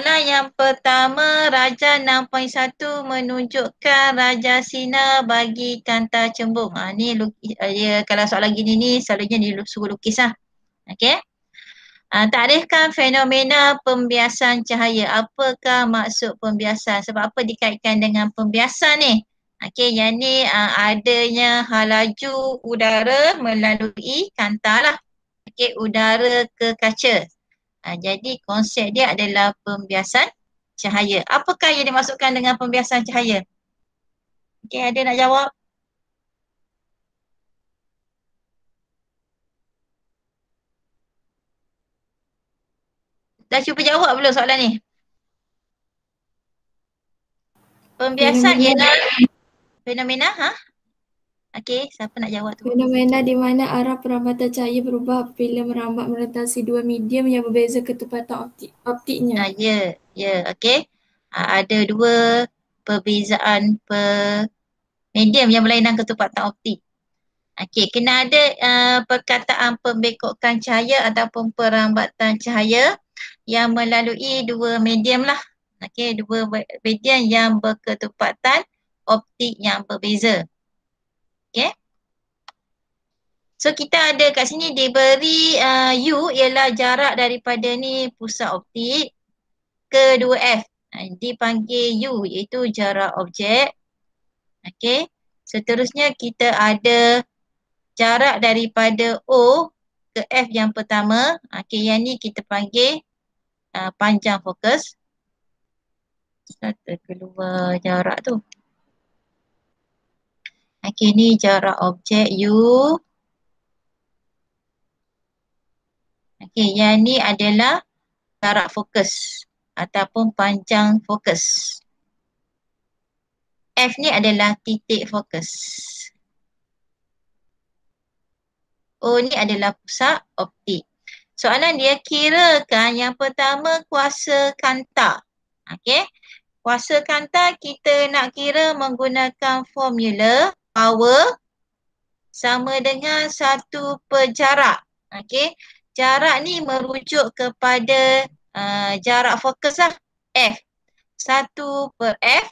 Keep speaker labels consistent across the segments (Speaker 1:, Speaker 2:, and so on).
Speaker 1: Soalan yang pertama, Raja 6.1 menunjukkan Raja Sinar bagi kanta cembung. Ni kalau soalan gini ni selalunya disuruh lukis lah. Okey. Takrifkan fenomena pembiasan cahaya. Apakah maksud pembiasan? Sebab apa dikaitkan dengan pembiasan ni? Okey, yang ni adanya halaju udara melalui kanta lah. Okey, udara ke kaca. Jadi konsep dia adalah pembiasan cahaya. Apakah yang dimaksudkan dengan pembiasan cahaya? Okey, ada nak jawab? Dah cuba jawab belum soalan ni? Pembiasan ialah fenomena, Okey, siapa nak jawab tu?
Speaker 2: Fenomena di mana arah perambatan cahaya berubah apabila merambat melintasi dua medium yang berbeza ketepatan optiknya.
Speaker 1: Ya, okey. Ada dua perbezaan medium yang berlainan ketepatan optik. Okey, kena ada perkataan pembekokan cahaya ataupun perambatan cahaya yang melalui dua medium lah. Okey, dua medium yang berketepatan optik yang berbeza. Okey. So kita ada kat sini diberi U ialah jarak daripada ni pusat optik ke 2F. Dipanggil U iaitu jarak objek. Okey. Seterusnya kita ada jarak daripada O ke F yang pertama. Okey, yang ni kita panggil panjang fokus. Kita keluar jarak tu. Okey, ni jarak objek U. Okey, yang ni adalah jarak fokus ataupun panjang fokus. F ni adalah titik fokus. O ni adalah pusat optik. Soalan dia, kirakan yang pertama kuasa kanta. Okey. Kuasa kanta kita nak kira menggunakan formula power sama dengan 1/jarak. Okey. Jarak ni merujuk kepada jarak fokus lah, F. 1/F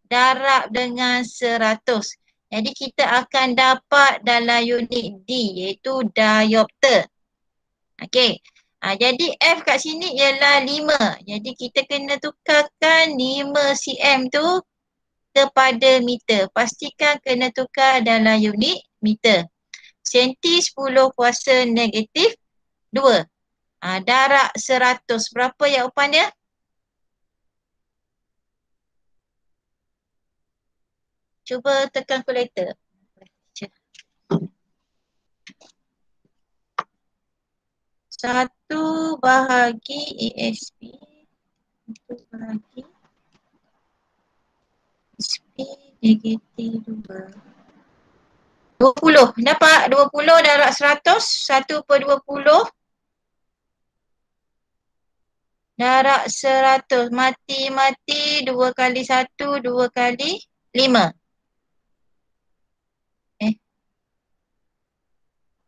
Speaker 1: darab dengan 100. Jadi kita akan dapat dalam unit D iaitu diopter. Okey. Jadi F kat sini ialah 5. Jadi kita kena tukarkan 5 cm tu kepada meter. Pastikan kena tukar dalam unit meter. Senti 10 kuasa negatif 2. Darab 100. Berapa jawapan dia? Cuba tekan kalkulator. 1 bahagi ESP. 1 bahagi ESP negatif 2. 20. Dapat 20 darab 100. 1/20 darab 100. Mati-mati 2 kali 1, 2 kali 5.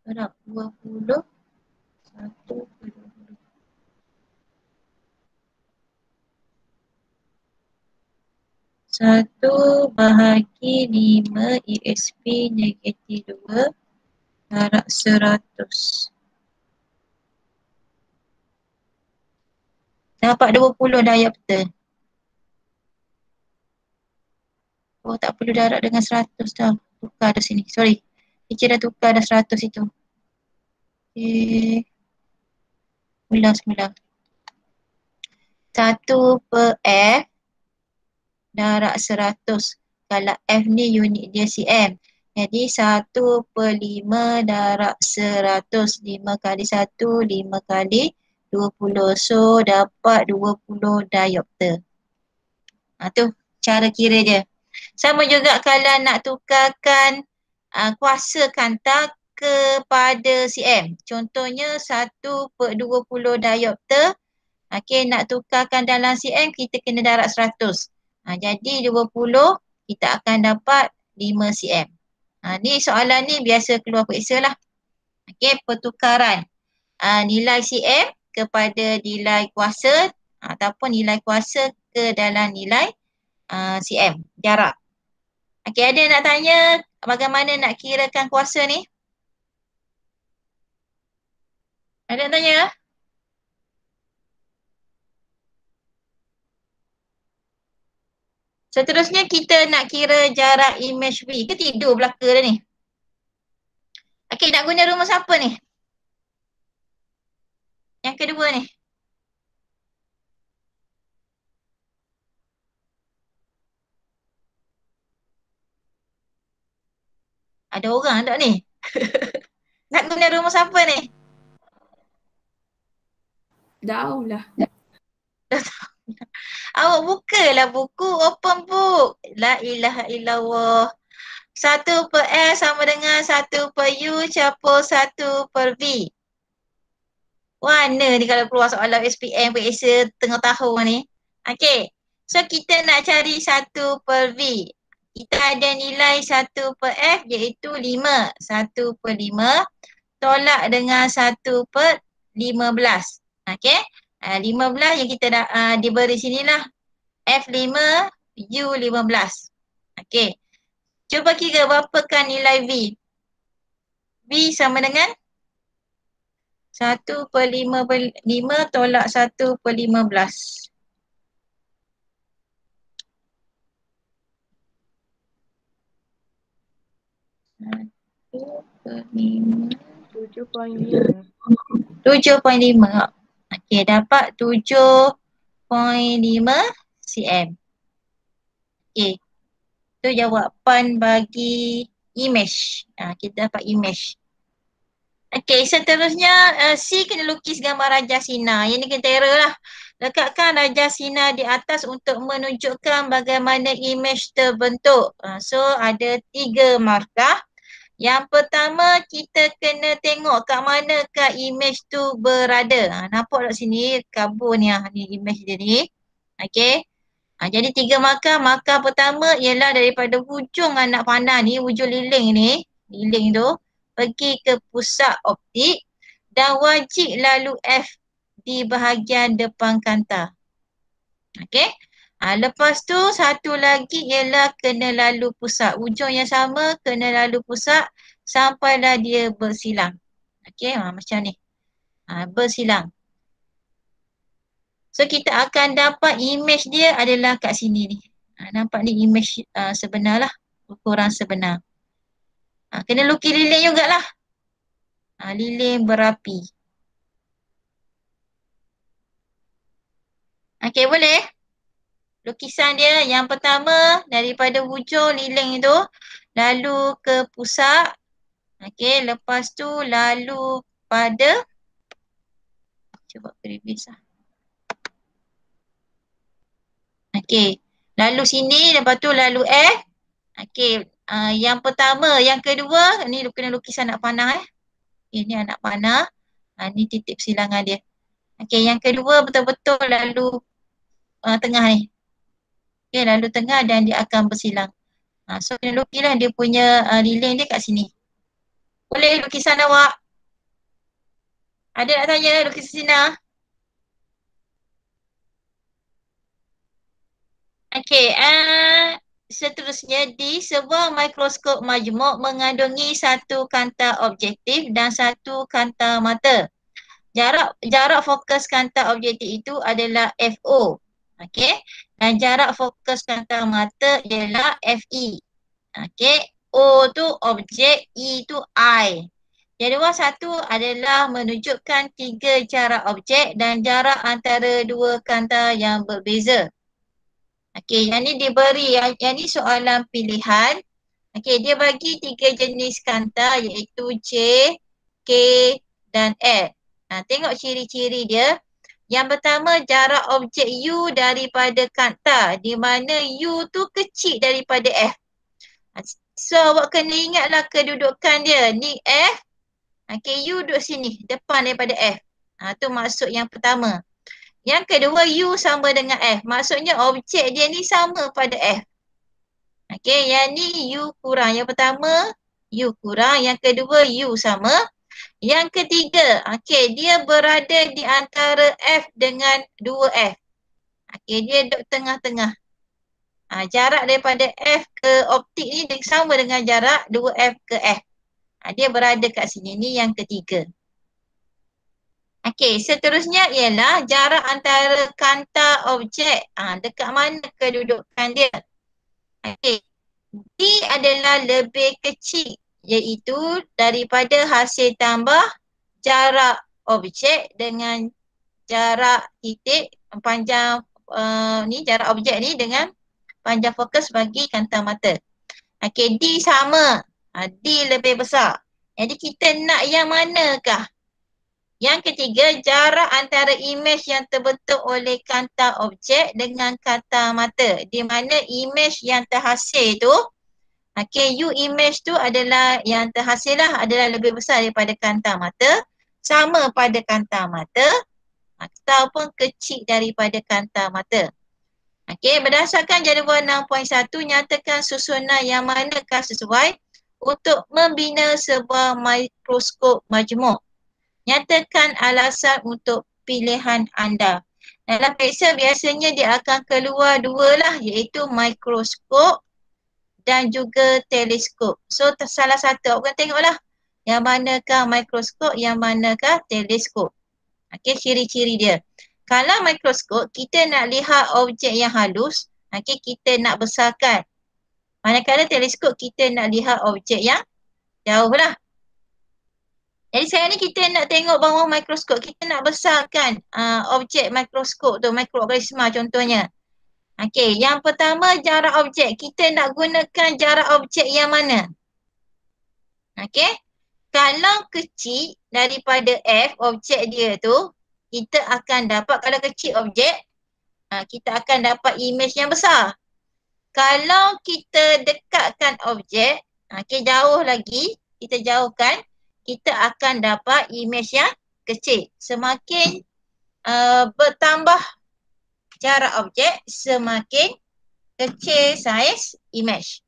Speaker 1: Darab 20. 1/20. 1 bahagi 5 ESP negatif 2 darab 100. Dapat 20 diopter. Oh, tak perlu darab dengan 100 dah. Tukar dah sini. Sorry. Teacher dah tukar dah 100 itu. Okay. Ulang semula. 1/F darab 100. Kalau F ni unit dia cm. Jadi 1/5 darab 100. 5 kali 1, 5 kali 20. So dapat 20 diopter. Tu cara kira dia. Sama juga kalau nak tukarkan kuasa kanta kepada cm. Contohnya 1/20 diopter. Okey, nak tukarkan dalam cm kita kena darab 100. Jadi 20 kita akan dapat 5 cm. Ni soalan ni biasa keluar periksa lah. Okey, pertukaran nilai cm kepada nilai kuasa ataupun nilai kuasa ke dalam nilai cm, jarak. Okey, ada nak tanya bagaimana nak kirakan kuasa ni? Ada nak tanya? Seterusnya kita nak kira jarak image V. Ke tidur belaka dah ni? Okey, nak guna rumus apa ni? Yang kedua ni. Ada orang tak ni? Nak guna rumus apa ni?
Speaker 2: Dah lah.
Speaker 1: Awak bukalah buku, open book. La ilaha illallah. 1 per S sama dengan 1 per U campur 1 per V. Mana ni kalau keluar soalan SPM PSA tengah tahun ni? Okey. So kita nak cari 1 per V. Kita ada nilai 1 per F iaitu 5. 1 per 5 tolak dengan 1 per 15. Okey. 15 yang kita dah diberi sinilah. F5, U15. Okey. Cuba kira berapakah nilai V. V sama dengan 1 per 5 tolak 1 per 15. Per 5.
Speaker 3: 7.5.
Speaker 1: 7.5. Okey, dapat 7.5 cm. Okey. Itu jawapan bagi image. Kita dapat image. Okey, seterusnya C kena lukis gambar rajah sinar. Yang ni kena tera lah. Lekatkan rajah sinar di atas untuk menunjukkan bagaimana image terbentuk. So ada 3 markah. Yang pertama kita kena tengok kat manakah image tu berada. Nampak tak sini kabun ni image dia ni. Okey. Jadi 3 markah. Markah pertama ialah daripada hujung anak panah ni, hujung liling ni, liling tu pergi ke pusat optik dan wajib lalu F di bahagian depan kanta. Okey. Lepas tu satu lagi ialah kena lalu pusat. Hujung yang sama kena lalu pusat sampailah dia bersilang. Okey, macam ni. Bersilang. So kita akan dapat image dia adalah kat sini ni. Nampak ni image sebenar lah. Ukuran sebenar. Kena lukis lilin jugalah. Lilin berapi. Okey, boleh? Lukisan dia yang pertama daripada hujung liling tu lalu ke pusat. Okey, lepas tu lalu pada, cuba previous lah. Okey, lalu sini lepas tu lalu F. Okey, yang pertama, yang kedua ni kena lukis anak panah Ini anak panah. Ni titik silangan dia. Okey, yang kedua betul-betul lalu tengah ni. Okey, lalu tengah dan dia akan bersilang. So kena lukislah dia punya lilin dia kat sini. Boleh lukisan awak? Ada nak tanya lukisan sinar? Okey, seterusnya di sebuah mikroskop majmuk mengandungi satu kanta objektif dan satu kanta mata. Jarak fokus kanta objektif itu adalah FO. Okey. Dan jarak fokus kanta mata ialah FE. Okey. O tu objek, E tu I. Jadual satu adalah menunjukkan 3 jarak objek dan jarak antara 2 kanta yang berbeza. Okey, yang ni diberi, yang ni soalan pilihan. Okey, dia bagi 3 jenis kanta iaitu J, K dan L. Tengok ciri-ciri dia. Yang pertama jarak objek U daripada kanta di mana U tu kecil daripada F. So awak kena ingatlah kedudukan dia. Ni F. Okey, U duduk sini depan daripada F. Tu maksud yang pertama. Yang kedua U sama dengan F. Maksudnya objek dia ni sama pada F. Okey, yang ni U kurang. Yang pertama U kurang. Yang kedua U sama. Yang ketiga, okey, dia berada di antara F dengan 2F. Okey, dia duduk tengah-tengah. Jarak daripada F ke optik ni sama dengan jarak 2F ke F. Dia berada kat sini. Ni yang ketiga. Okey, seterusnya ialah jarak antara kanta objek. Dekat mana kedudukan dia? Okey, D adalah lebih kecil iaitu daripada hasil tambah jarak objek dengan jarak titik panjang ni jarak objek ni dengan panjang fokus bagi kanta mata. Okey, D sama. D lebih besar. Jadi kita nak yang manakah? Yang ketiga, jarak antara imej yang terbentuk oleh kanta objek dengan kanta mata. Di mana imej yang terhasil tu, U imej tu adalah yang terhasil lah adalah lebih besar daripada kanta mata, sama pada kanta mata ataupun kecil daripada kanta mata. Berdasarkan jadual 6.1, nyatakan susunan yang manakah sesuai untuk membina sebuah mikroskop majmuk. Nyatakan alasan untuk pilihan anda. Dalam periksa biasanya dia akan keluar dua lah, iaitu mikroskop dan juga teleskop. So salah satu, awak kena tengoklah yang manakah mikroskop, yang manakah teleskop. Ciri-ciri dia. Kalau mikroskop, kita nak lihat objek yang halus, kita nak besarkan. Manakala teleskop, kita nak lihat objek yang jauh lah. Jadi sekarang ni kita nak tengok bawah mikroskop, kita nak besarkan objek mikroskop tu, mikroorganisma contohnya. Yang pertama jarak objek, kita nak gunakan jarak objek yang mana? Kalau kecil daripada F, objek dia tu, kita akan dapat, kalau kecil objek, kita akan dapat imej yang besar. Kalau kita dekatkan objek, jauh lagi, kita jauhkan, kita akan dapat imej yang kecil. Semakin bertambah jarak objek, semakin kecil saiz imej.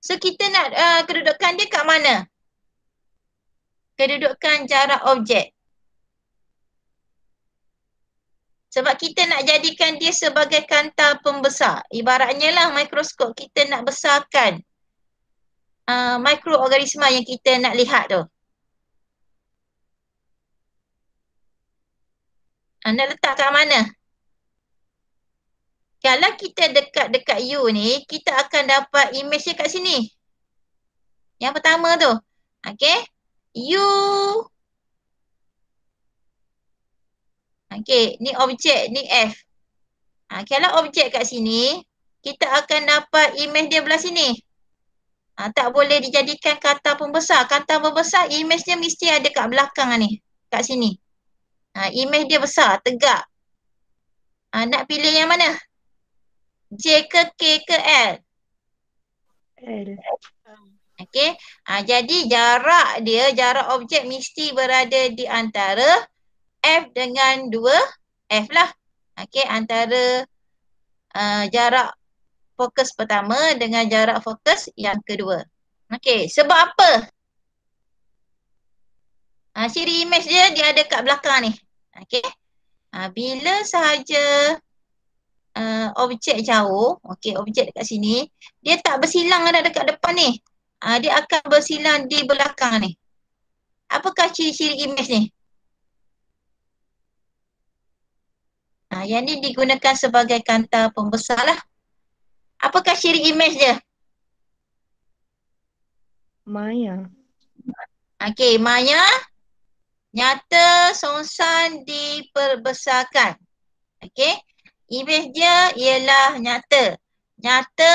Speaker 1: So kita nak kedudukan dia kat mana? Kedudukan jarak objek. Sebab kita nak jadikan dia sebagai kanta pembesar. Ibaratnya lah mikroskop, kita nak besarkan mikroorganisma yang kita nak lihat tu. Nak letak kat mana? Kalau kita dekat U ni, kita akan dapat imej dia kat sini. Yang pertama tu. U. Ni objek, ni F. Kalau objek kat sini, kita akan dapat imej dia belah sini. Tak boleh dijadikan kanta pembesar. Kanta pembesar, imej dia mesti ada kat belakang ni. Kat sini. Imej dia besar, tegak. Nak pilih yang mana? J ke K ke L?
Speaker 3: L.
Speaker 1: Jadi jarak dia, jarak objek mesti berada di antara F dengan 2F lah. Antara jarak fokus pertama dengan jarak fokus yang kedua. Sebab apa? Ciri imej dia ada kat belakang ni. Bila sahaja objek jauh, objek dekat sini, dia tak bersilang ada dekat depan ni. Dia akan bersilang di belakang ni. Apakah ciri-ciri imej ni? Yang ni digunakan sebagai kanta pembesar lah. Apakah ciri imej dia?
Speaker 3: Maya.
Speaker 1: Maya nyata, songsan, diperbesarkan. Imej dia ialah nyata. Nyata,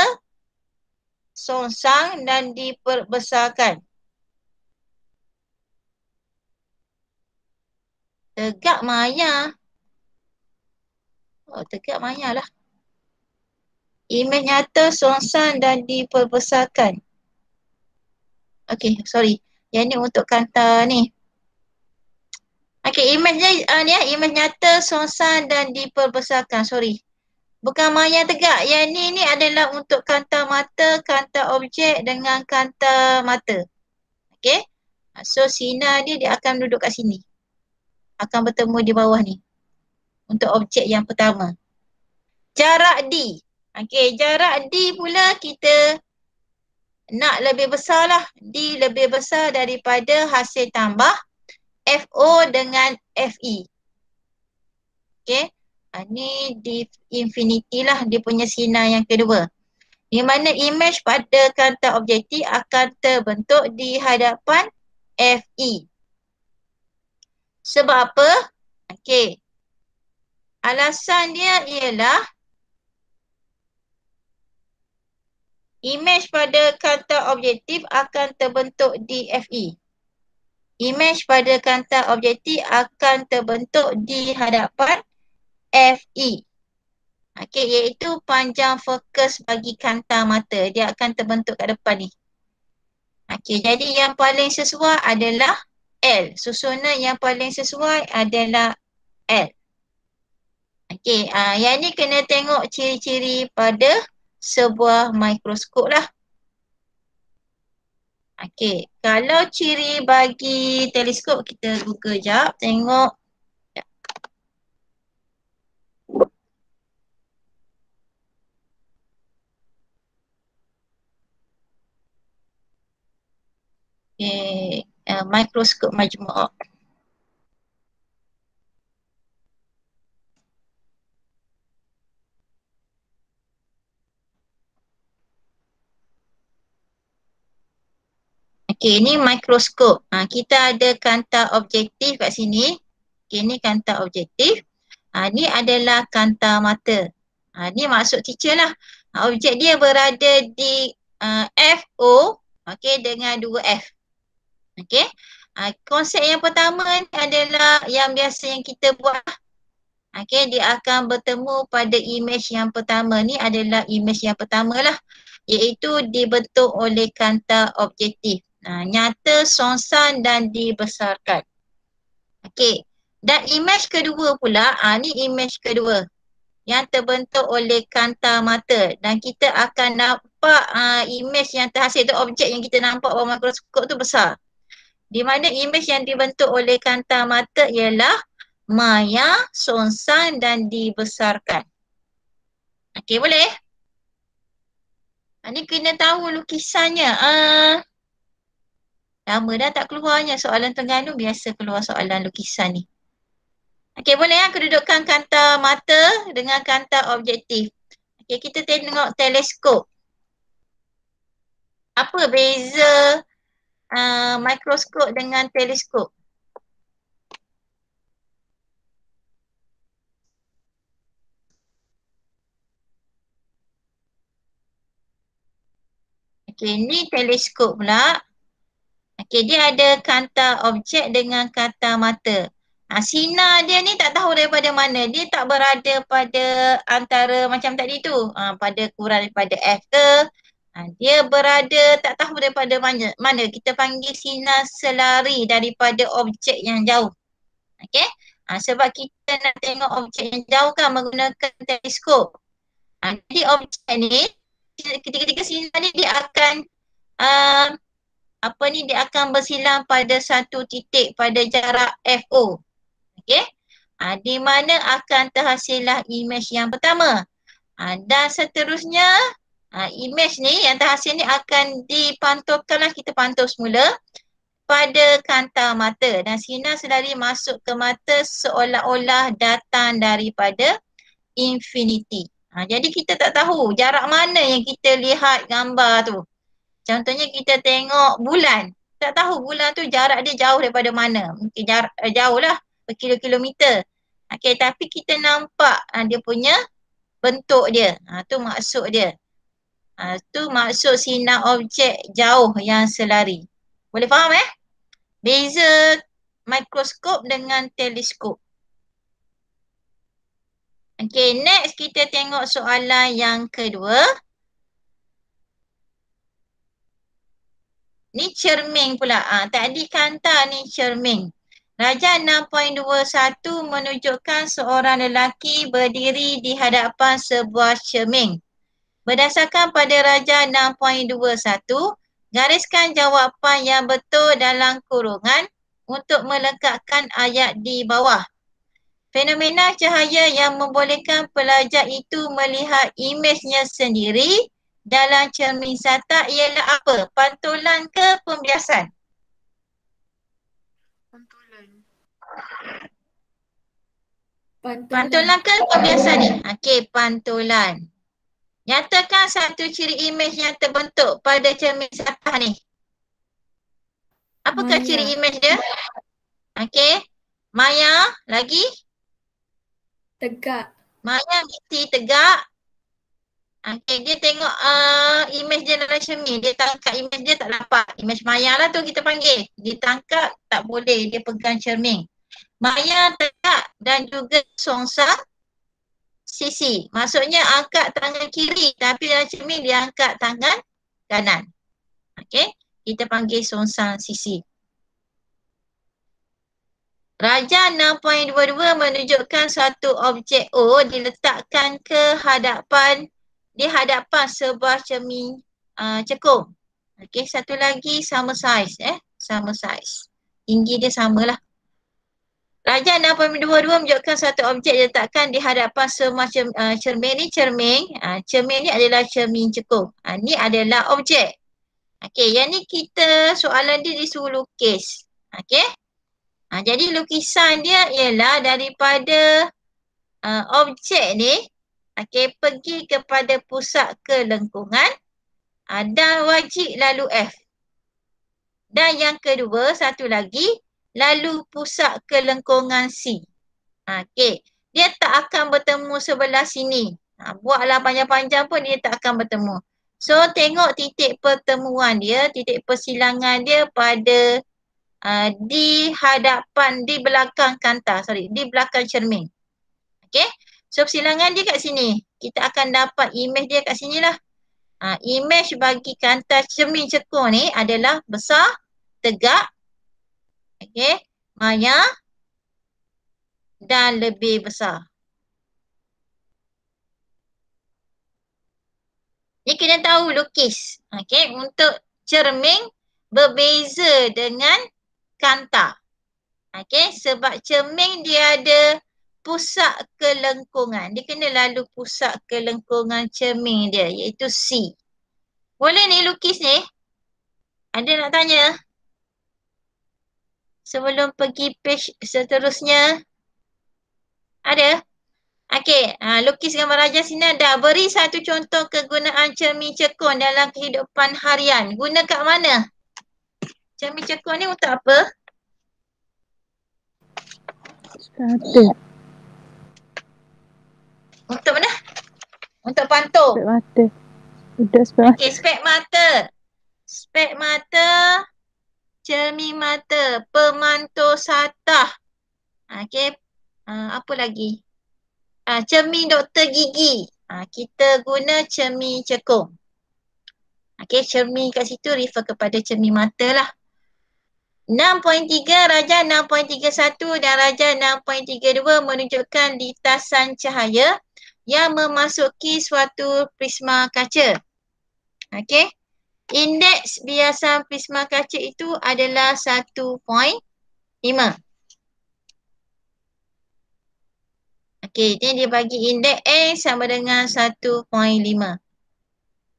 Speaker 1: songsang dan diperbesarkan. Tegak maya. Tegak maya lah. Imej nyata, songsang dan diperbesarkan. Sorry. Yang ni untuk kanta ni. Imej dia imej nyata, songsang dan diperbesarkan. Sorry. Bukan maya tegak. Yang ni adalah untuk kanta mata, kanta objek dengan kanta mata. So sinar dia akan duduk kat sini. Akan bertemu di bawah ni. untuk objek yang pertama. Jarak D. Okey, jarak D pula kita nak lebih besar lah. D lebih besar daripada hasil tambah FO dengan FE. Okey. Ni D infinity lah dia punya sinar yang kedua. Di mana imej pada kanta objektif akan terbentuk di hadapan FE. Sebab apa? Okey. Alasan dia ialah imej pada kanta objektif akan terbentuk di FE. Imej pada kanta objektif akan terbentuk di hadapan FE. Okey, iaitu panjang fokus bagi kanta mata. Dia akan terbentuk kat depan ni. Okey, jadi yang paling sesuai adalah L. Susunan yang paling sesuai adalah L. Okey, yang ni kena tengok ciri-ciri pada sebuah mikroskop lah. Okey, kalau ciri bagi teleskop kita google jap, tengok. Okey, mikroskop majmu'ah. Okey, ni mikroskop. Kita ada kanta objektif kat sini. Okey, ni kanta objektif. Ni adalah kanta mata. Ni maksud teacher lah. Objek dia berada di FO, okey, dengan 2F. Okey. Konsep yang pertama ni adalah yang biasa yang kita buat. Okey, dia akan bertemu pada imej yang pertama. Ni adalah imej yang pertama lah. Iaitu dibentuk oleh kanta objektif. Nyata, songsan dan dibesarkan. Okey. Dan imej kedua pula, ni imej kedua yang terbentuk oleh kanta mata. Dan kita akan nampak imej yang terhasil tu, objek yang kita nampak bawah mikroskop tu besar. Di mana imej yang dibentuk oleh kanta mata ialah maya, songsan dan dibesarkan. Okey, boleh? Ni kena tahu lukisannya. Lama dah tak keluarnya soalan Terengganu, biasa keluar soalan lukisan ni. Okey, boleh kedudukan kanta mata dengan kanta objektif. Okey, kita tengok teleskop. Apa beza mikroskop dengan teleskop? Okey, ni teleskop pula. Okey, dia ada kanta objek dengan kanta mata. Sinar dia ni tak tahu daripada mana. Dia tak berada pada antara macam tadi tu. Pada kurang daripada F ke. Dia berada tak tahu daripada mana. Kita panggil sinar selari daripada objek yang jauh. Okey. Sebab kita nak tengok objek yang jauh kan menggunakan teleskop. Jadi objek ni ketika sinar ni dia akan dia akan bersilang pada satu titik pada jarak FO. Okey. Di mana akan terhasillah imej yang pertama. Dan seterusnya imej ni yang terhasil ni akan dipantulkanlah, kita pantul semula pada kanta mata. Dan sinar selari masuk ke mata seolah-olah datang daripada infinity. Jadi kita tak tahu jarak mana yang kita lihat gambar tu. Contohnya kita tengok bulan. Tak tahu bulan tu jarak dia jauh daripada mana. Mungkin jarak jauh lah, berkilo-kilometer. Okey, tapi kita nampak dia punya bentuk dia. Tu maksud dia. Tu maksud sinar objek jauh yang selari. Boleh faham beza mikroskop dengan teleskop. Okey, next kita tengok soalan yang kedua. Ni cermin pula. Tadi kanta ni cermin. Darjah 6.21 menunjukkan seorang lelaki berdiri di hadapan sebuah cermin. Berdasarkan pada darjah 6.21, gariskan jawapan yang betul dalam kurungan untuk melekatkan ayat di bawah. Fenomena cahaya yang membolehkan pelajar itu melihat imejnya sendiri dalam cermin satak ialah apa? Pantulan ke pembiasan? Pantulan ke pembiasan ni? Okey, pantulan. Nyatakan satu ciri imej yang terbentuk pada cermin satak ni. Apakah
Speaker 2: Maya.
Speaker 1: ciri imej dia? Okey. Maya, lagi?
Speaker 2: Tegak.
Speaker 1: Maya mesti tegak. Okey, dia tengok imej dia dalam cermin. Dia tangkap imej dia tak dapat. Imej Maya lah tu kita panggil. Dia tangkap tak boleh. Dia pegang cermin. Maya tegak dan juga songsang sisi. Maksudnya angkat tangan kiri tapi dalam cermin dia angkat tangan kanan. Okey, kita panggil songsang sisi. Raja 6.22 menunjukkan satu objek O diletakkan di hadapan sebuah cermin cekung. Okey, satu lagi sama saiz sama saiz. Tinggi dia samalah. Raja 6.22 menunjukkan satu objek diletakkan di hadapan sebuah cermin ni cermin ni adalah cermin cekung. Ni adalah objek. Okey, yang ni kita soalan dia disuruh lukis. Okey. Jadi lukisan dia ialah daripada objek ni pergi kepada pusat kelengkungan dan wajib lalu F. Dan yang kedua, satu lagi, lalu pusat kelengkungan C. Okey, dia tak akan bertemu sebelah sini. Buatlah panjang-panjang pun dia tak akan bertemu. So tengok titik pertemuan dia, titik persilangan dia pada di belakang di belakang cermin. Okey. So persilangan dia kat sini. Kita akan dapat imej dia kat sini lah. Imej bagi kantar cermin cekung ni adalah besar, tegak, okey, maya dan lebih besar. Ni kena tahu lukis. Okey, untuk cermin berbeza dengan kantar. Okey, sebab cermin dia ada pusat kelengkungan. Dia kena lalu pusat kelengkungan cermin dia iaitu C. Boleh ni lukis ni? Ada nak tanya? Sebelum pergi page seterusnya. Ada? Okey, lukis gambar raja sini ada. Beri satu contoh kegunaan cermin cekung dalam kehidupan harian. Guna kat mana? Cermin cekung ni untuk apa?
Speaker 3: Mata.
Speaker 1: Untuk mana? Untuk pantul.
Speaker 3: Spek mata. Udah spek mata.
Speaker 1: Okey, spek mata. Spek mata, cermin mata, pemantul satah. Okey, apa lagi? Cermin doktor gigi. Kita guna cermin cekung. Okey, cermin kat situ refer kepada cermin mata lah. 6.3, Raja 6.31 dan Raja 6.32 menunjukkan lintasan cahaya yang memasuki suatu prisma kaca. Okey. Indeks biasan prisma kaca itu adalah 1.5. Okey, ini dia bagi indeks A sama dengan 1.5.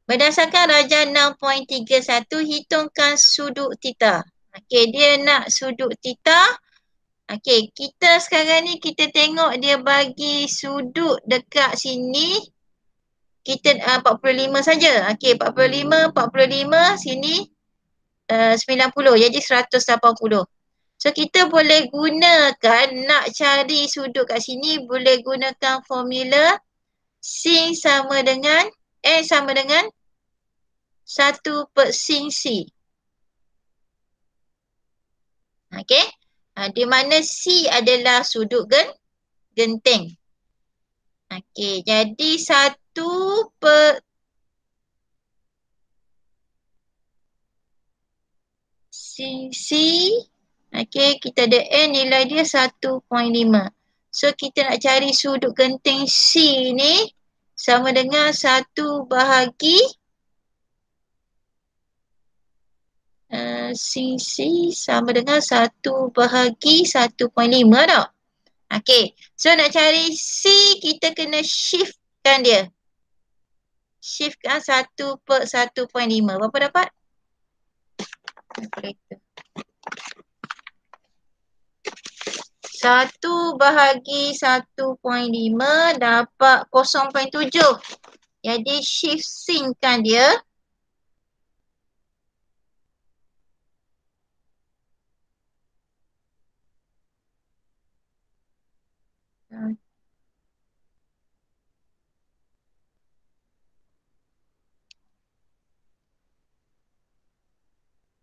Speaker 1: Berdasarkan Raja 6.31, hitungkan sudut theta. Okey, dia nak sudut theta. Okey, kita sekarang ni kita tengok dia bagi sudut dekat sini. Kita 45 saja. Okey, 45, sini 90, jadi 180. So kita boleh gunakan, nak cari sudut kat sini, boleh gunakan formula sin sama dengan N sama dengan 1/sin C. Okey. Di mana C adalah sudut genting. Okey, jadi 1/sin C. Okey, kita ada N nilai dia 1.5. So kita nak cari sudut genting C ni sama dengan 1/1/1.5 sin C sama dengan 1/1.5 tak? Okey. So nak cari C, kita kena shiftkan dia. Shiftkan 1/1.5. Berapa dapat? Calculator. 1/1.5 dapat 0.7. Jadi shift sinkan dia.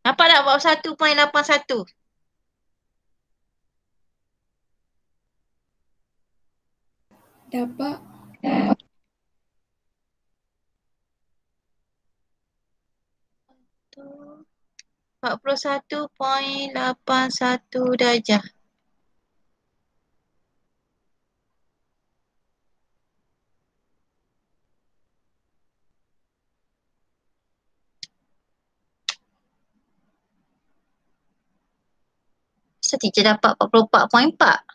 Speaker 1: Dapat tak bawah 1.81?
Speaker 2: Dapat.
Speaker 1: 41.81 darjah. So teacher dapat 44.4.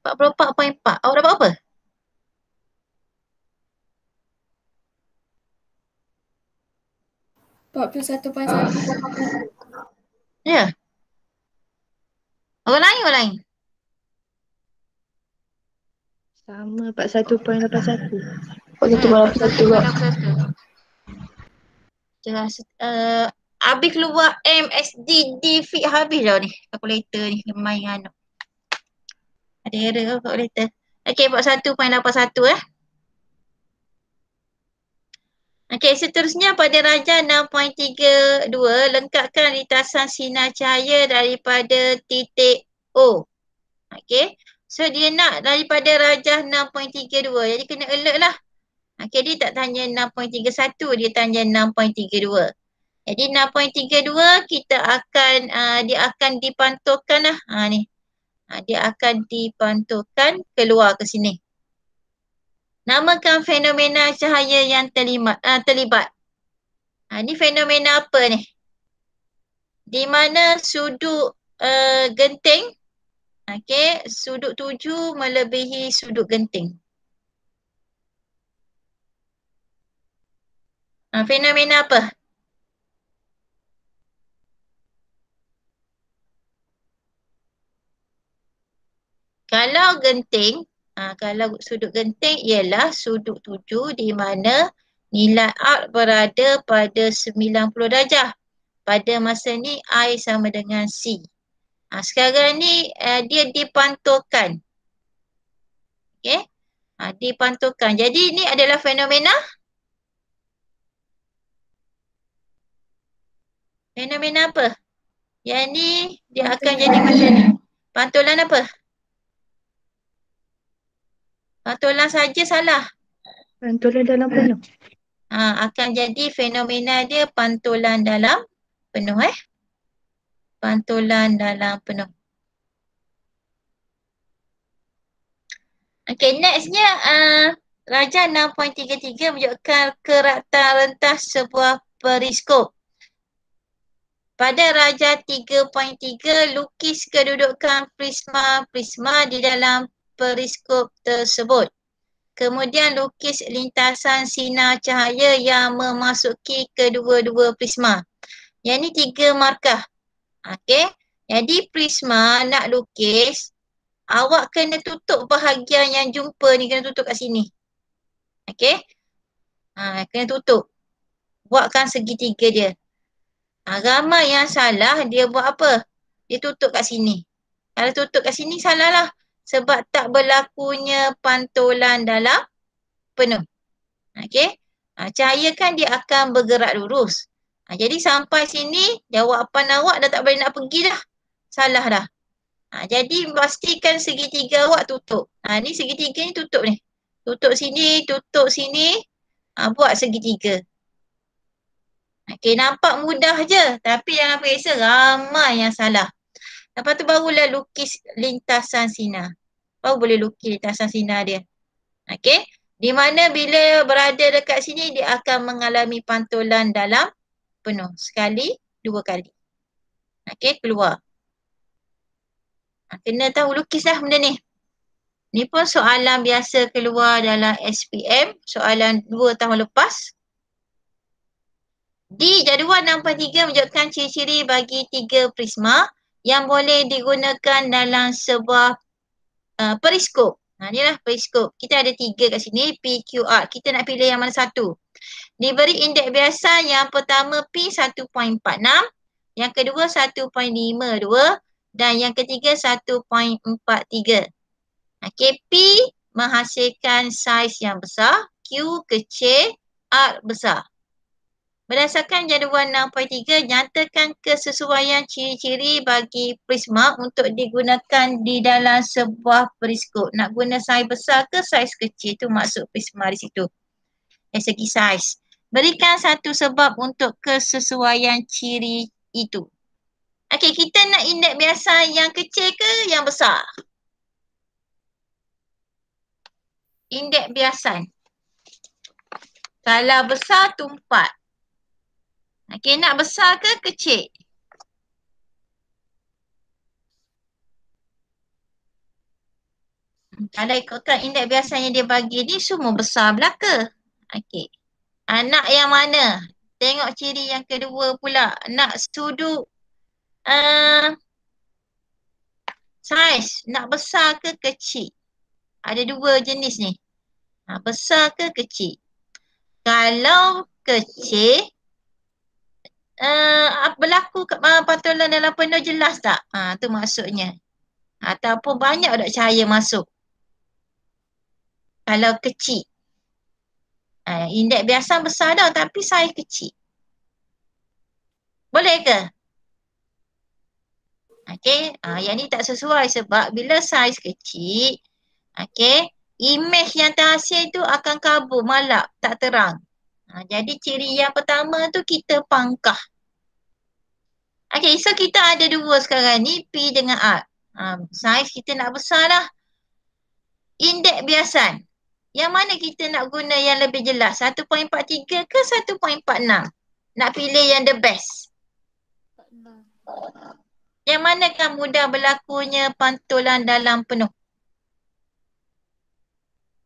Speaker 1: Empat puluh 44.4. Awak dapat apa?
Speaker 2: satu.
Speaker 1: Ya. Orang lain.
Speaker 3: Sama 41.81.
Speaker 2: Begitu malam satu kak.
Speaker 1: Habis keluar MSD defeat habis dah ni. Kalkulator ni main anu. Ada error ke kalkulator? Okey, 41.81 Okey, seterusnya pada rajah 6.32 lengkapkan lintasan sinar cahaya daripada titik O. Okey. So dia nak daripada rajah 6.32. Jadi kena alert lah. Okey, dia tak tanya 6.31, dia tanya 6.32. Jadi 6.32 kita akan dia akan dipantulkan lah. Ni. Dia akan dipantulkan keluar ke sini. Namakan fenomena cahaya yang terlibat. Ni fenomena apa ni? Di mana sudut genting, okey, sudut 7 melebihi sudut genting. Fenomena apa? Kalau genting, kalau sudut genting ialah sudut 7 di mana nilai R berada pada 90 darjah. Pada masa ni I sama dengan C. Sekarang ni dia dipantulkan. Okey. Dipantulkan. Jadi ni adalah fenomena. Fenomena apa? Yang ni dia akan jadi macam ni. Pantulan apa? Pantulan saja salah.
Speaker 3: Pantulan dalam penuh.
Speaker 1: Akan jadi fenomena dia pantulan dalam penuh Pantulan dalam penuh. Okey, nextnya rajah 6.33 menunjukkan keratan rentas sebuah periskop. Pada rajah 3.3 lukis kedudukan prisma di dalam periskop tersebut. Kemudian lukis lintasan sinar cahaya yang memasuki kedua-dua prisma. Yang ni 3 markah. Okey. Jadi prisma nak lukis, awak kena tutup bahagian yang jumpa ni, kena tutup kat sini. Okey. Kena tutup. Buatkan segitiga dia. Ramai yang salah, dia buat apa? Dia tutup kat sini. Kalau tutup kat sini salah lah. Sebab tak berlakunya pantulan dalam penuh. Okey. Cahaya kan dia akan bergerak lurus. Jadi sampai sini, jawapan awak dah tak boleh nak pergi dah. Salah dah. Jadi pastikan segitiga awak tutup. Ni segitiga ni tutup ni. Tutup sini, buat segitiga. Okey, nampak mudah je. Tapi jangan periksa, ramai yang salah. Lepas tu barulah lukis lintasan sinar. Baru boleh lukis lintasan sinar dia. Okey. Di mana bila berada dekat sini dia akan mengalami pantulan dalam penuh. Sekali, dua kali. Okey, keluar. Kena tahu lukis dah benda ni. Ni pun soalan biasa keluar dalam SPM, soalan 2 tahun lepas. Di jadual 6.3 menunjukkan ciri-ciri bagi 3 prisma yang boleh digunakan dalam sebuah periskop. Inilah periskop. Kita ada 3 kat sini, P, Q, R. Kita nak pilih yang mana satu. Diberi indeks biasa yang pertama P 1.46, yang kedua 1.52 dan yang ketiga 1.43. Okey, P menghasilkan saiz yang besar, Q kecil, R besar. Berdasarkan jadual 6.3, nyatakan kesesuaian ciri-ciri bagi prisma untuk digunakan di dalam sebuah periskop. Nak guna saiz besar ke saiz kecil, tu maksud prisma di situ. Dari segi saiz. Berikan satu sebab untuk kesesuaian ciri itu. Okey, kita nak indeks biasa yang kecil ke yang besar? Indeks biasan. Kalau besar tu 4. Okey, nak besar ke kecil? Kalau ikutkan indeks biasa yang dia bagi ni semua besar belaka. Okey. Nak yang mana? Tengok ciri yang kedua pula. Nak sudut saiz. Nak besar ke kecil? Ada 2 jenis ni. Besar ke kecil? Kalau kecil, berlaku pantulan dalam penuh jelas tak? Tu maksudnya. Ataupun banyak tak cahaya masuk. Kalau kecil. Indeks biasa besar dah tapi saiz kecil. Boleh ke? Okey, yang ni tak sesuai sebab bila saiz kecil, okey, imej yang terhasil tu akan kabur, malap, tak terang. Jadi ciri yang pertama tu kita pangkah. Okey, so kita ada 2 sekarang ni, P dengan R. Saiz kita nak besar lah. Indeks biasan. Yang mana kita nak guna yang lebih jelas? 1.43 ke 1.46? Nak pilih yang the best. Yang manakah mudah berlakunya pantulan dalam penuh?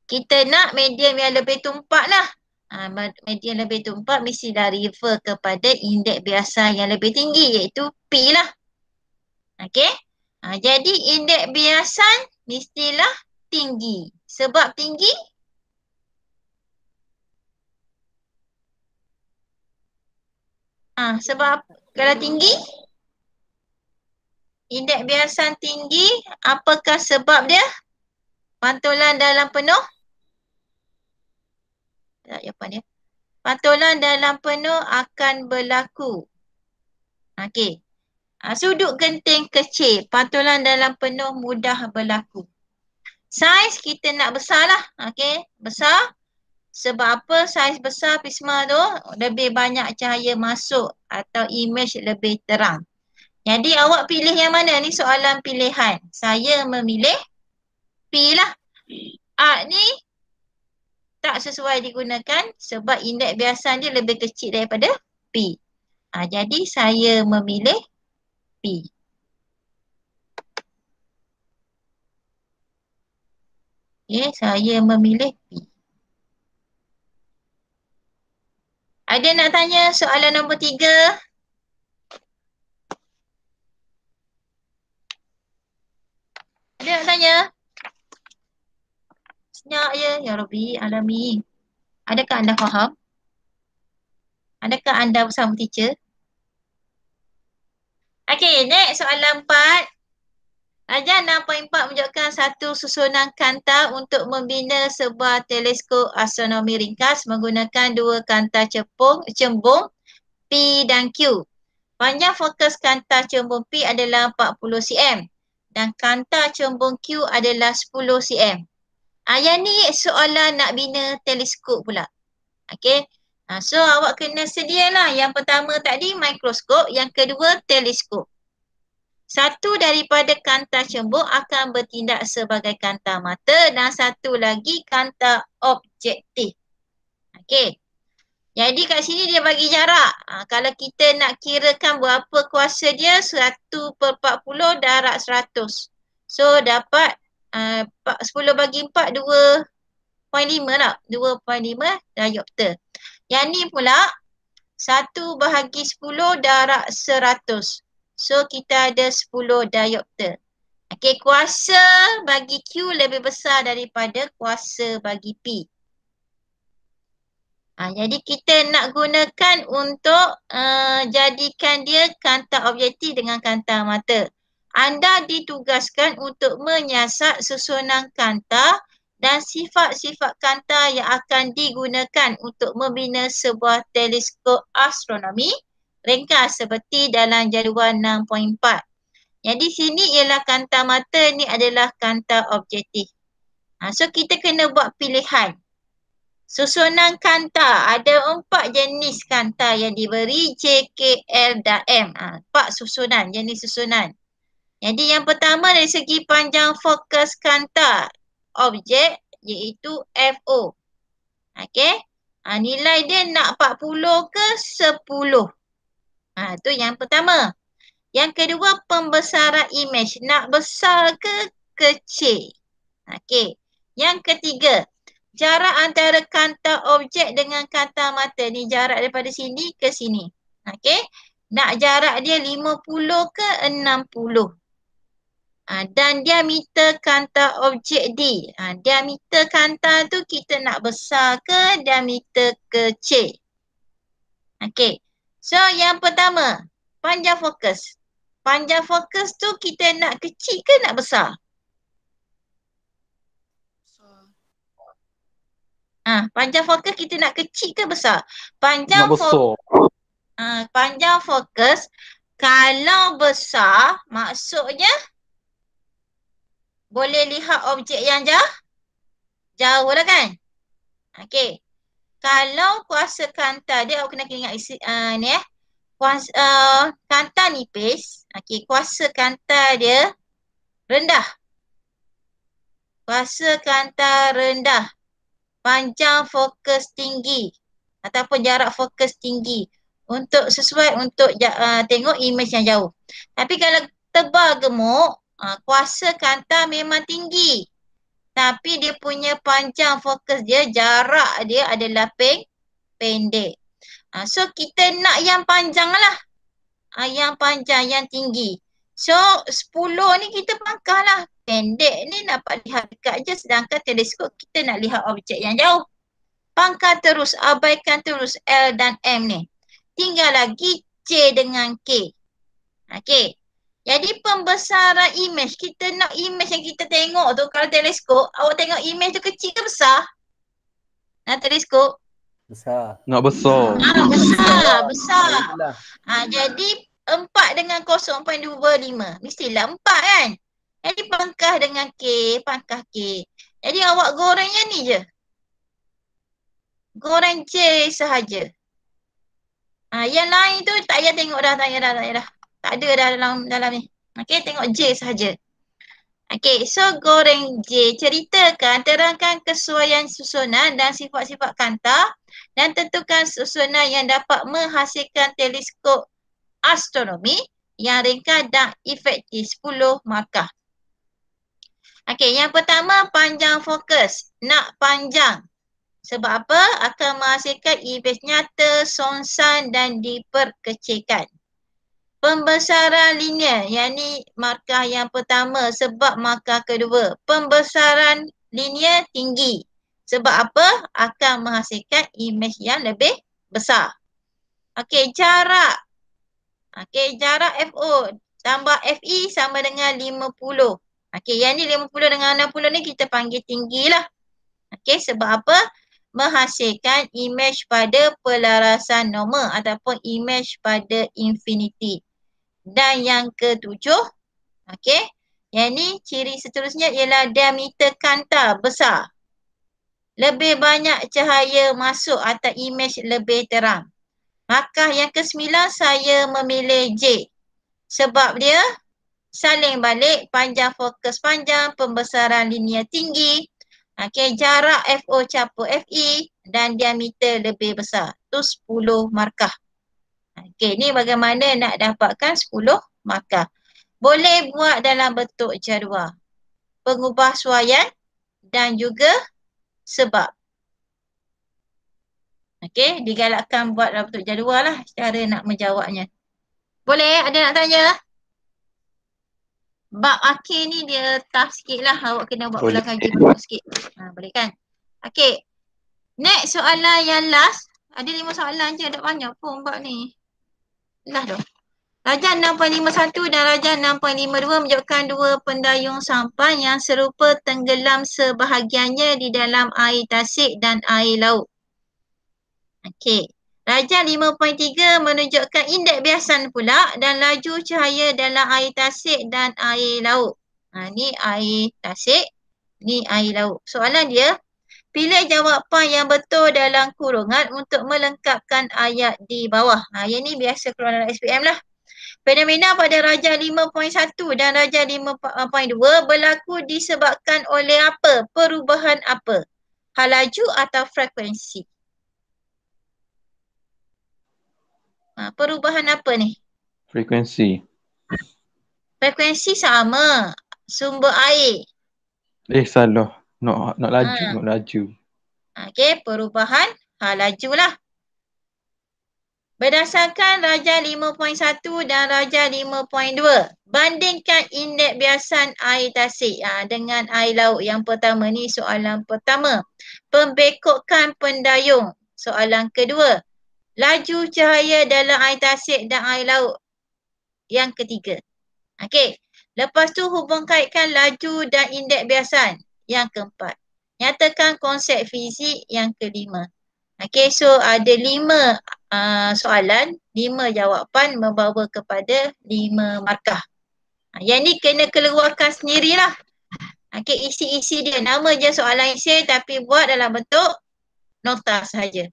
Speaker 1: Kita nak medium yang lebih tumpak lah. Medium lebih tumpak mestilah refer kepada indeks biasa yang lebih tinggi iaitu P lah. Okey. Jadi indeks biasan mestilah tinggi. Sebab tinggi? Sebab kalau tinggi? Indeks biasan tinggi, apakah sebab dia? Pantulan dalam penuh? Tak, jawapan dia. Pantulan dalam penuh akan berlaku. Okey. Sudut genting kecil, pantulan dalam penuh mudah berlaku. Saiz kita nak besar lah. Okey, besar. Sebab apa? Saiz besar prisma tu lebih banyak cahaya masuk atau imej lebih terang. Jadi awak pilih yang mana? Ni soalan pilihan. Saya memilih P lah. Ni tak sesuai digunakan sebab indeks biasa dia lebih kecil daripada P. Jadi saya memilih P. Okay, saya memilih P. Ada nak tanya soalan nombor 3? Ada nak tanya? Senyap je, ya Rabbi, alami. Adakah anda faham? Adakah anda bersama teacher? Okey, next soalan 4. Ajar 6.4 menunjukkan satu susunan kanta untuk membina sebuah teleskop astronomi ringkas menggunakan 2 kanta cembung P dan Q. Panjang fokus kanta cembung P adalah 40 cm dan kanta cembung Q adalah 10 cm. Yang ni soalan nak bina teleskop pula. Okey. So awak kena sedialah. Yang pertama tadi mikroskop, yang kedua teleskop. Satu daripada kanta cembung akan bertindak sebagai kanta mata dan satu lagi kanta objektif. Okey. Jadi kat sini dia bagi jarak. Kalau kita nak kirakan berapa kuasa dia, 1/40 darab 100. So dapat 10 bagi 4, 2.5 tak? 2.5 diopter. Yang ni pula 1 bahagi 10 darab 100. So kita ada 10 diopter. Okey, kuasa bagi Q lebih besar daripada kuasa bagi P. Jadi kita nak gunakan untuk jadikan dia kanta objektif dengan kanta mata. Anda ditugaskan untuk menyiasat susunan kanta dan sifat-sifat kanta yang akan digunakan untuk membina sebuah teleskop astronomi ringkas seperti dalam jadual 6.4. Jadi sini ialah kanta mata, ni adalah kanta objektif. So kita kena buat pilihan. Susunan kanta, ada 4 jenis kanta yang diberi J, K, L dan M. 4 susunan, jenis susunan. Jadi yang pertama dari segi panjang fokus kanta objek iaitu FO. Okey. Nilai dia nak 40 ke 10. Tu yang pertama. Yang kedua pembesaran imej, nak besar ke kecil. Okey. Yang ketiga, jarak antara kanta objek dengan kanta mata. Ni jarak daripada sini ke sini. Okey. Nak jarak dia 50 ke 60. Dan diameter kanta objek D. Diameter kanta tu kita nak besar ke diameter kecil. Okey. So yang pertama, panjang fokus. Panjang fokus tu kita nak kecil ke nak besar? Panjang fokus kita nak kecil ke besar? Panjang fokus. Panjang fokus kalau besar maksudnya boleh lihat objek yang jauh lah kan? Okey. Kalau kuasa kanta dia, awak kena ingat ni kanta nipis. Okey, kuasa kanta dia rendah. Kuasa kanta rendah. Panjang fokus tinggi ataupun jarak fokus tinggi untuk sesuai untuk tengok imej yang jauh. Tapi kalau tebal gemuk, kuasa kanta memang tinggi. Tapi dia punya panjang fokus dia, jarak dia adalah pendek. So kita nak yang panjang lah. Yang panjang, yang tinggi. So 10 ni kita pangkah lah. Pendek ni dapat lihat dekat je, sedangkan teleskop kita nak lihat objek yang jauh. Pangkah terus, abaikan terus L dan M ni. Tinggal lagi J dengan K. Okey. Jadi pembesaran imej, kita nak imej yang kita tengok tu, kalau teleskop, awak tengok imej tu kecil ke besar? Teleskop?
Speaker 4: Besar.
Speaker 5: Nak besar.
Speaker 1: Besar. Jadi 4 dengan 0.25. Mestilah 4 kan? Jadi pangkah dengan K, pangkah K. Jadi awak goreng yang ni je. Goreng J sahaja. Yang lain tu tak payah tengok dah, tak payah dah. Tak ada dah dalam ni. Okey, tengok J sahaja. Okey, so goreng J. Ceritakan, terangkan kesesuaian susunan dan sifat-sifat kanta dan tentukan susunan yang dapat menghasilkan teleskop astronomi yang ringkas dan efektif. 10 markah. Okey, yang pertama panjang fokus. Nak panjang. Sebab apa? Akan menghasilkan imej nyata, songsan dan diperkecilkan. Pembesaran linear, yang ni markah yang pertama sebab markah kedua. Pembesaran linear tinggi. Sebab apa? Akan menghasilkan imej yang lebih besar. Okey, jarak. Okey, jarak FO tambah FE sama dengan 50. Okey, yang ni 50 dengan 60 ni kita panggil tinggi lah. Okey, sebab apa? Menghasilkan imej pada pelarasan normal ataupun imej pada infinity. Dan yang ketujuh, okey, yang ni ciri seterusnya ialah diameter kanta besar. Lebih banyak cahaya masuk atau imej lebih terang. Maka yang ke-9 saya memilih J. Sebab dia saling balik, panjang fokus panjang, pembesaran linear tinggi, jarak FO campur FE dan diameter lebih besar. Tu 10 markah. Ni bagaimana nak dapatkan 10 markah. Boleh buat dalam bentuk jadual, pengubahsuaian dan juga sebab. Digalakkan buat dalam bentuk jadual lah cara nak menjawabnya. Boleh? Ada nak tanya? Bab akhir ni dia tough sikit lah. Awak kena buat ulang kaji buku sikit. Boleh kan? Next soalan yang last. Ada 5 soalan je. Tak banyak pun bab ni. Last dah. Rajah 6.51 dan Rajah 6.52 menunjukkan dua pendayung sampan yang serupa tenggelam sebahagiannya di dalam air tasik dan air laut. Rajah 5.3 menunjukkan indeks biasan pula dan laju cahaya dalam air tasik dan air laut. Ni air tasik, ni air laut. Soalan dia, pilih jawapan yang betul dalam kurungan untuk melengkapkan ayat di bawah. Yang ni biasa keluar dalam SPM lah. Fenomena pada Rajah 5.1 dan Rajah 5.2 berlaku disebabkan oleh apa? Perubahan apa? Hal laju atau frekuensi? Perubahan apa ni?
Speaker 4: Frekuensi.
Speaker 1: Frekuensi sama. Sumber air.
Speaker 4: Salah. Nak laju, nak laju.
Speaker 1: Perubahan hal laju lah. Berdasarkan Rajah 5.1 dan Rajah 5.2, bandingkan indeks biasan air tasik dengan air laut. Yang pertama ni soalan pertama. Pembekokan pendayung. Soalan kedua. Laju cahaya dalam air tasik dan air laut. Yang ketiga. Lepas tu hubung kaitkan laju dan indeks biasan. Yang keempat. Nyatakan konsep fizik. Yang kelima. So ada 5 soalan, 5 jawapan membawa kepada 5 markah. Yang ni kena keluarkan sendirilah. Isi-isi dia. Nama je soalan isi tapi buat dalam bentuk nota sahaja.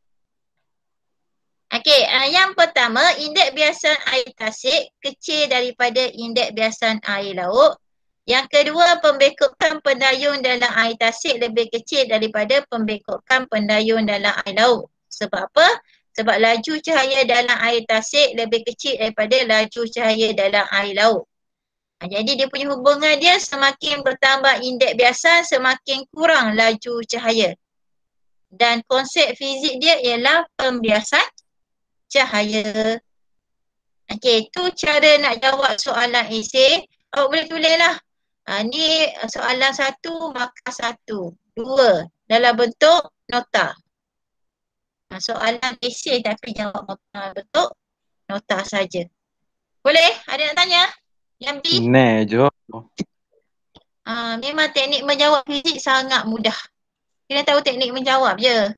Speaker 1: Yang pertama, indeks biasan air tasik kecil daripada indeks biasan air laut. Yang kedua, pembekokan pendayung dalam air tasik lebih kecil daripada pembekokan pendayung dalam air laut. Sebab apa? Sebab laju cahaya dalam air tasik lebih kecil daripada laju cahaya dalam air laut. Jadi dia punya hubungan dia semakin bertambah indeks biasan, semakin kurang laju cahaya. Dan konsep fizik dia ialah pembiasan cahaya. Tu cara nak jawab soalan esei. Awak boleh tulis lah. Ni soalan 1, markah 1. 2 dalam bentuk nota. Soalan esei tapi jawab dalam bentuk nota saja. Boleh? Ada nak tanya? Yang B?
Speaker 4: Je.
Speaker 1: Memang teknik menjawab fizik sangat mudah. Kena tahu teknik menjawab je.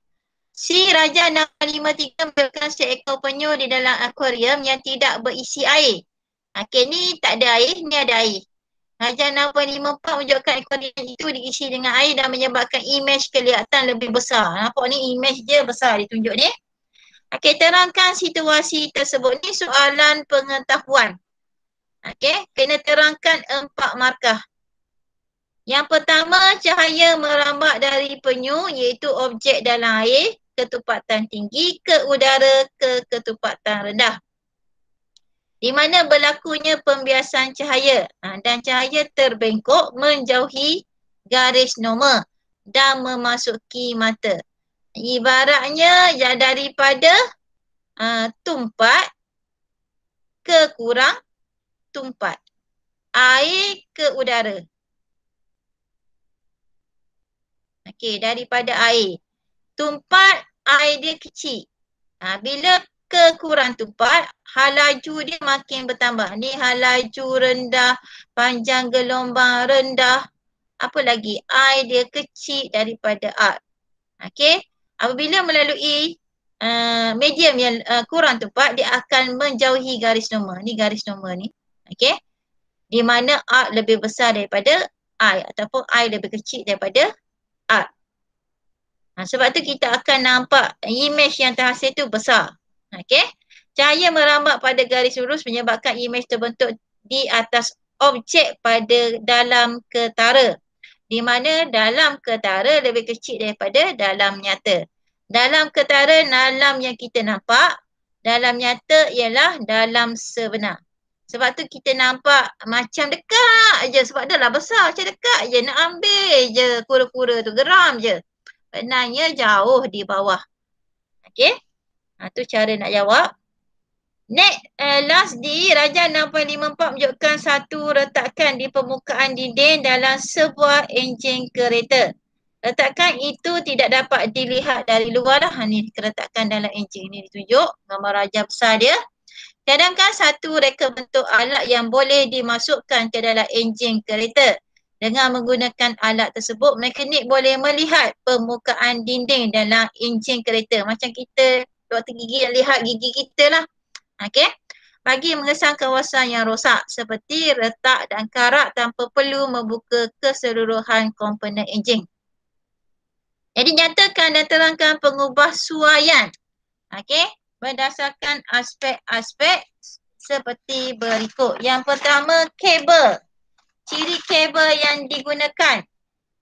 Speaker 1: Si Rajah 653 membiarkan seekor penyu di dalam akuarium yang tidak berisi air. Ni tak ada air, ni ada air. Rajah 654 menunjukkan akuarium itu diisi dengan air dan menyebabkan imej kelihatan lebih besar. Nampak ni imej dia besar ditunjuk ni. Terangkan situasi tersebut. Ni soalan pengetahuan. Kena terangkan 4 markah. Yang pertama, cahaya merambat dari penyu iaitu objek dalam air, ketupatan tinggi ke udara ke ketupatan rendah. Di mana berlakunya pembiasan cahaya dan cahaya terbengkok menjauhi garis normal dan memasuki mata. Ibaratnya daripada tumpat ke kurang tumpat. Air ke udara. Daripada air. Tumpat air dia kecil. Bila ke kurang tumpat, hal laju dia makin bertambah. Ni hal laju rendah, panjang gelombang rendah. Apa lagi? Air dia kecil daripada arc. Apabila melalui medium yang kurang tumpat, dia akan menjauhi garis normal. Ni garis normal ni. Di mana arc lebih besar daripada air ataupun air lebih kecil daripada arc. Sebab tu kita akan nampak imej yang terhasil tu besar. Cahaya merambat pada garis lurus menyebabkan imej terbentuk di atas objek pada dalam ketara. Di mana dalam ketara lebih kecil daripada dalam nyata. Dalam ketara dalam yang kita nampak, dalam nyata ialah dalam sebenar. Sebab tu kita nampak macam dekat je sebab dah lah besar, macam dekat je nak ambil je kura-kura tu, geram je. Sebenarnya jauh di bawah. Okey? Tu cara nak jawab. Next, last D, Rajah 6.54 menunjukkan satu retakan di permukaan dinding dalam sebuah enjin kereta. Retakan itu tidak dapat dilihat dari luar lah. Ni keretakan dalam enjin ni ditunjuk. Gambar rajah besar dia. Cadangkan satu reka bentuk alat yang boleh dimasukkan ke dalam enjin kereta. Dengan menggunakan alat tersebut, mekanik boleh melihat permukaan dinding dalam enjin kereta. Macam kita, doktor gigi yang lihat gigi kita lah. Okey. Bagi mengesan kawasan yang rosak seperti retak dan karat tanpa perlu membuka keseluruhan komponen enjin. Jadi nyatakan dan terangkan pengubahsuaian. Okey. Berdasarkan aspek-aspek seperti berikut. Yang pertama, kabel. Ciri kabel yang digunakan.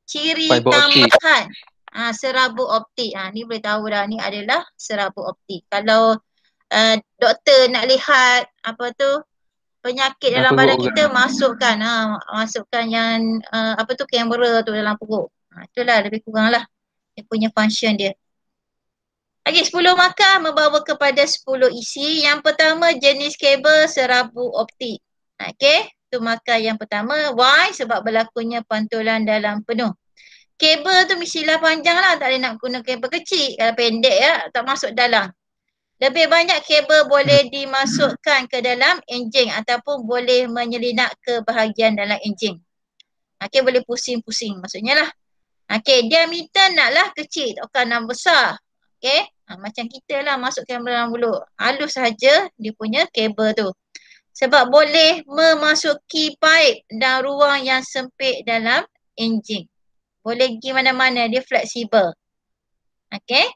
Speaker 1: Ciri
Speaker 4: Fiber optik.
Speaker 1: tambahan. Serabut optik. Ni boleh tahu dah, ni adalah serabut optik. Kalau doktor nak lihat apa tu penyakit dalam badan kita, masukkan masukkan yang kamera tu dalam perut. Itulah lebih kurang lah dia punya function dia. Okey, 10 markah membawa kepada 10 isi. Yang pertama, jenis kabel serabut optik. Okey, tu markah yang pertama. Why? Sebab berlakunya pantulan dalam penuh. Kabel tu mestilah panjang lah, tak boleh nak guna kabel kecil. Kalau pendek ya, tak masuk dalam. Lebih banyak kabel boleh dimasukkan ke dalam enjin ataupun boleh menyelinap ke bahagian dalam enjin. Okey, boleh pusing-pusing maksudnya lah. Okey, diameter naklah kecil, takkan nak besar. Okey, macam kita lah masuk kamera dalam mulut. Halus saja dia punya kabel tu. Sebab boleh memasuki paip dan ruang yang sempit dalam enjin. Boleh pergi mana-mana, dia fleksibel. Okey.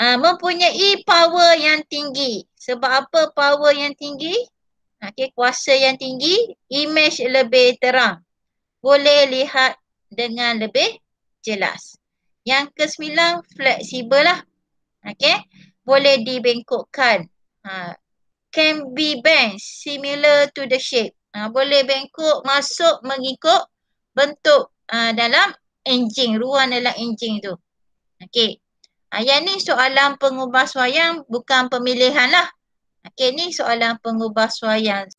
Speaker 1: Mempunyai power yang tinggi. Sebab apa power yang tinggi? Okey, kuasa yang tinggi, image lebih terang. Boleh lihat dengan lebih jelas. Yang ke-9, fleksibel lah. Okey, boleh dibengkokkan. Can be bent similar to the shape. Boleh bengkok masuk mengikut bentuk dalam enjin, ruang dalam enjin tu. Okey. Yang ni soalan pengubahsuaian, bukan pemilihan lah. Okey, ni soalan pengubahsuaian.